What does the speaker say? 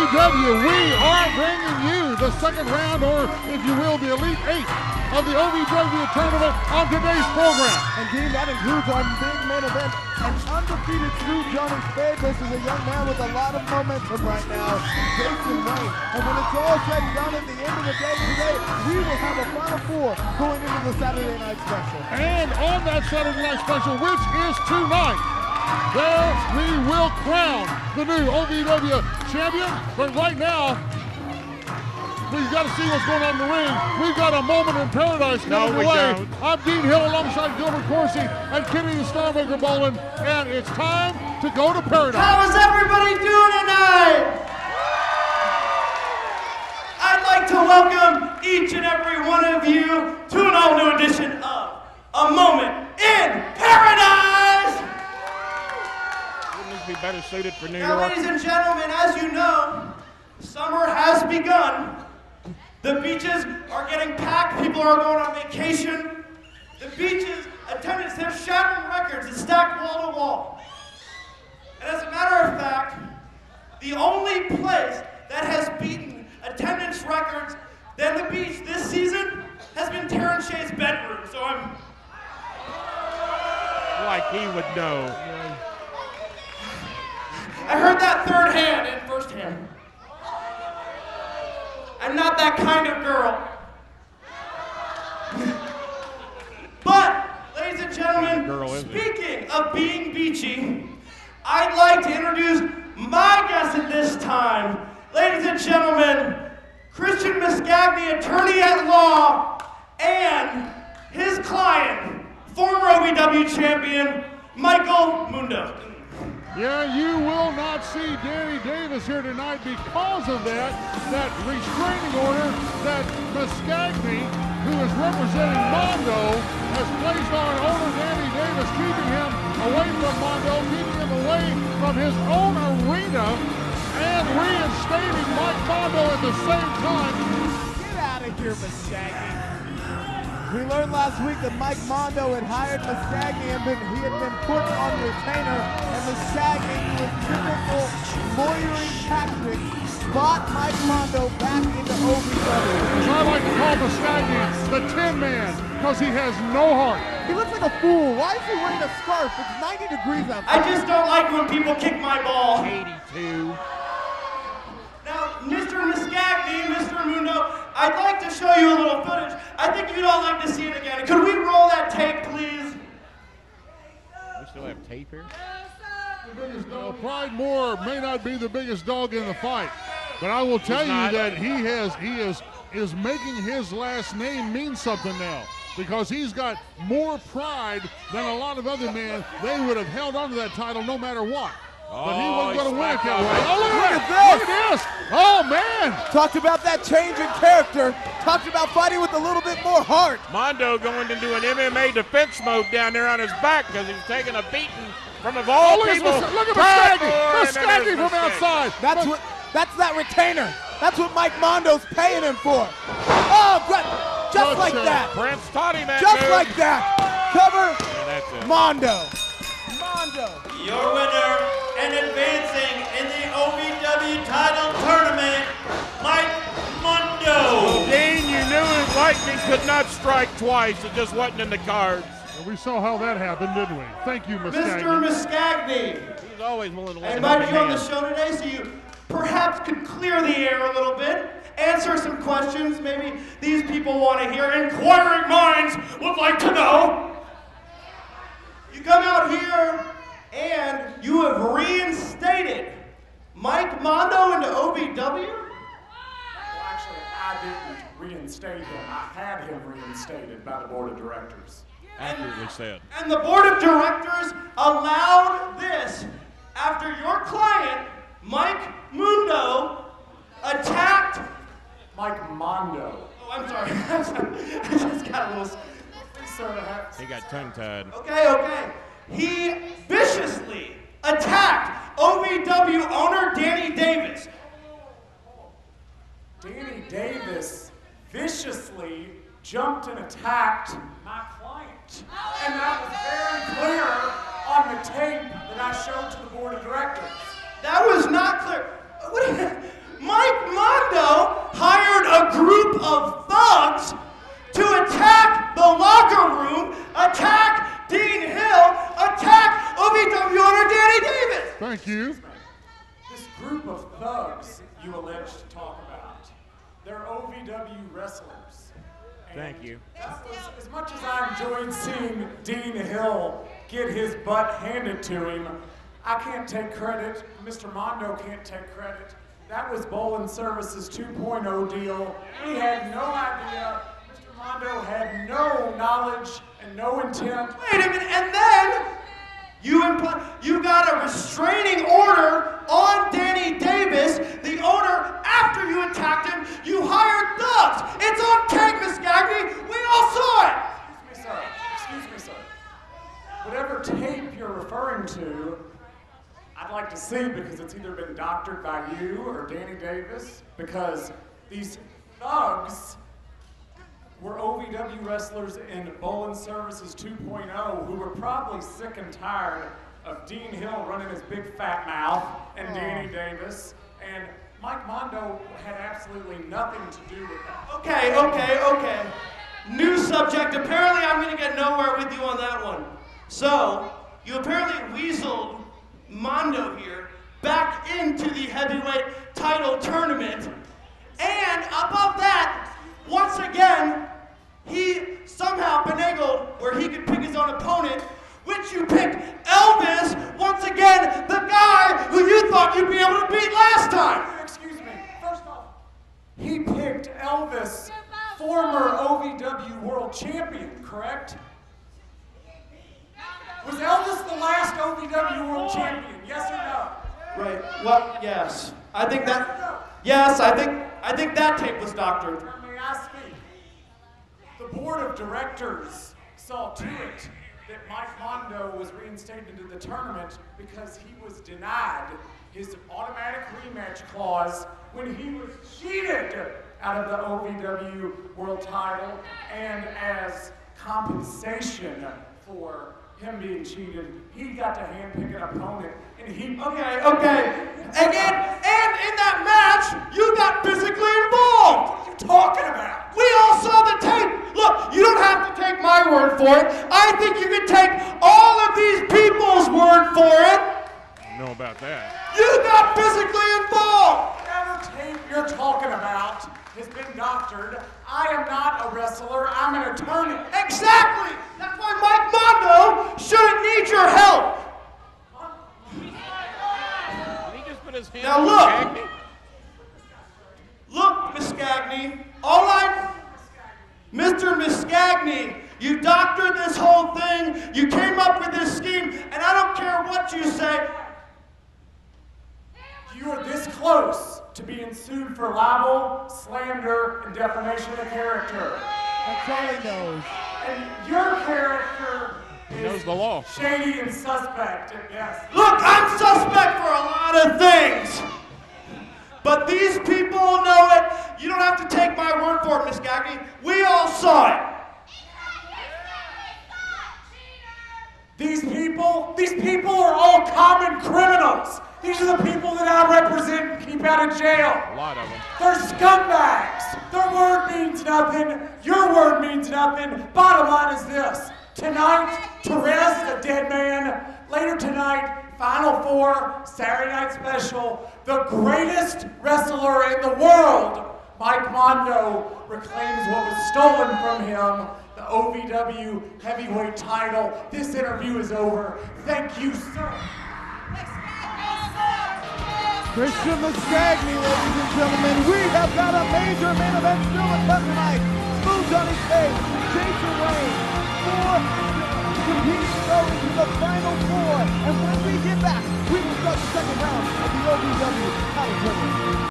OVW, we are bringing you the second round, or if you will, the Elite Eight of the OVW tournament on today's program. And Dean, that includes our big main event, an undefeated Sue Jonas Spade versus a young man with a lot of momentum right now, Jason Wayne. And when it's all said and done at the end of the day today, we will have a Final Four going into the Saturday Night Special. And on that Saturday Night Special, which is tonight, there we will crown the new OVW champion. But right now, we've got to see what's going on in the ring. We've got a Moment in Paredyse coming away. I'm Dean Hill alongside Gilbert Corsi and Kenny the Starmaker Bolin, and it's time to go to Paradise. How is everybody doing tonight? I'd like to welcome each and every one of you to an all-new edition of A Moment in Paradise. Wouldn't this be better suited for New Now, York? ladies and gentlemen, as you know, summer has begun. The beaches are getting packed. People are going on vacation. The beaches, attendance have shattered records. It's stacked wall to wall. And as a matter of fact, the only place that has beaten attendance records than the beach this season has been Terrence Shea's bedroom. So I'm... Like he would know. I heard that third hand and first hand. I'm not that kind of girl. But, ladies and gentlemen, speaking of being beachy, I'd like to introduce my guest at this time. Ladies and gentlemen, Christian Mascagni, attorney at law, and his client, former OVW champion, Mondo. Yeah, you will not see Danny Davis here tonight because of that restraining order that Mascagni, who is representing Mondo, has placed on owner Danny Davis, keeping him away from Mondo, keeping him away from his own arena, and reinstating Mike Mondo at the same time. Get out of here, Mascagni. We learned last week that Mike Mondo had hired Mascagni and he had been put on retainer, and Mascagni, with typical lawyering tactics, bought Mike Mondo back into OVW. As I like to call Mascagni, the Tin Man, because he has no heart. He looks like a fool. Why is he wearing a scarf? It's 90 degrees outside. I just don't like when people kick my ball. 82. Now, Mr. Mascagni, Mr. Mondo, I'd like to show you a little footage. I think you'd all like to see it again. Could we roll that tape, please? We still have tape here? Pride Moore may not be the biggest dog in the fight, but I will tell you that he is making his last name mean something now, because he's got more pride than a lot of other men. They would have held on to that title no matter what. But he wasn't going to win it that way. Oh, look at this! Look at this! Oh, man! Talked about that change in character. Talked about fighting with a little bit more heart. Mondo going into an MMA defense mode down there on his back because he's taking a beating from of all people. Look at Mascagni! Mascagni from outside! That's that retainer. That's what Mike Mondo's paying him for. Oh, just like that. Prince taught him that. Just like that. Cover. Yeah, that's it. Mondo. Your winner and advancing in the OVW title tournament, Mike Mondo. Dean, you knew his lightning could not strike twice. It just wasn't in the cards. And we saw how that happened, didn't we? Thank you, Mascagni. Mr. Mascagni. He's always willing to win. I invited you on the show today so you perhaps could clear the air a little bit, answer some questions maybe these people want to hear, inquiring minds would like to know. You come out here and you have reinstated Mike Mondo into OVW? Well, actually, I didn't reinstate him. I had him reinstated by the board of directors. Accurately said. And the board of directors allowed this after your client, Mike Mondo, attacked... Mike Mondo. Oh, I'm sorry. I just got a little... He got tongue-tied. Okay. He viciously attacked OVW owner Danny Davis. Danny Davis viciously jumped and attacked my client. And that was very clear on the tape that I showed to the board of directors. That was not clear. Thank you. This group of thugs you allege to talk about, they're OVW wrestlers. And Thank you. That was, as much as I enjoyed seeing Dean Hill get his butt handed to him, I can't take credit. Mr. Mondo can't take credit. That was Bowling Services 2.0 deal. We had no idea. Mr. Mondo had no knowledge and no intent. Wait a minute, and then you got a restraining order on Danny Davis, the owner, after you attacked him. You hired thugs. It's on tape, Mascagni. We all saw it. Excuse me, sir. Excuse me, sir. Whatever tape you're referring to, I'd like to see, because it's either been doctored by you or Danny Davis, because these thugs were OVW wrestlers in Bowling Services 2.0 who were probably sick and tired of Dean Hill running his big fat mouth and Danny Davis, and Mike Mondo had absolutely nothing to do with that. Okay. New subject. Apparently I'm going to get nowhere with you on that one. So, you apparently weaseled Mondo here back into the heavyweight title tournament, and above that, once again, he somehow finagled where he could pick his own opponent, which you picked Elvis, once again, the guy who you thought you'd be able to beat last time. Excuse me, first off, he picked Elvis, former OVW World Champion, correct? Was Elvis the last OVW World Champion, yes or no? Right, well, yes. I think that tape was doctored. May I speak? The board of directors saw to it that Mike Mondo was reinstated into the tournament because he was denied his automatic rematch clause when he was cheated out of the OVW World title, and as compensation for him being cheated, he got to handpick an opponent, and he... Okay. And in that match, you got physically involved. What are you talking about? We all saw the tape. Look, you don't have to take my word for it. I think you can take all of these people's word for it. I know about that. You got physically involved. Whatever tape you're talking about has been doctored. I am not a wrestler. I'm an attorney. Exactly. That's why Mike Mondo shouldn't need your help. Did he just put his hand Now on look. Mascagni? Look, Mascagni, Mr. Mascagni, you doctored this whole thing, you came up with this scheme, and I don't care what you say. You are this close to being sued for libel, slander, and defamation of character. That's all he knows. And your character He knows the law. shady and suspect at best. Look, I'm suspect for a lot of things, but these people know it. You don't have to take my word for it, Mascagni. We all saw it. These people are all common criminals. These are the people that I represent and keep out of jail. A lot of them. They're scumbags. Their word means nothing. Your word means nothing. Bottom line is this. Tonight, Therese, the dead man. Later tonight, Final Four, Saturday Night Special. The greatest wrestler in the world, Mike Mondo, reclaims what was stolen from him, the OVW heavyweight title. This interview is over. Thank you, sir. Christian Mascagni, ladies and gentlemen, we have got a major main event still to come tonight. Smooth Johnny Cage, Jason Wayne, for competing to go into the final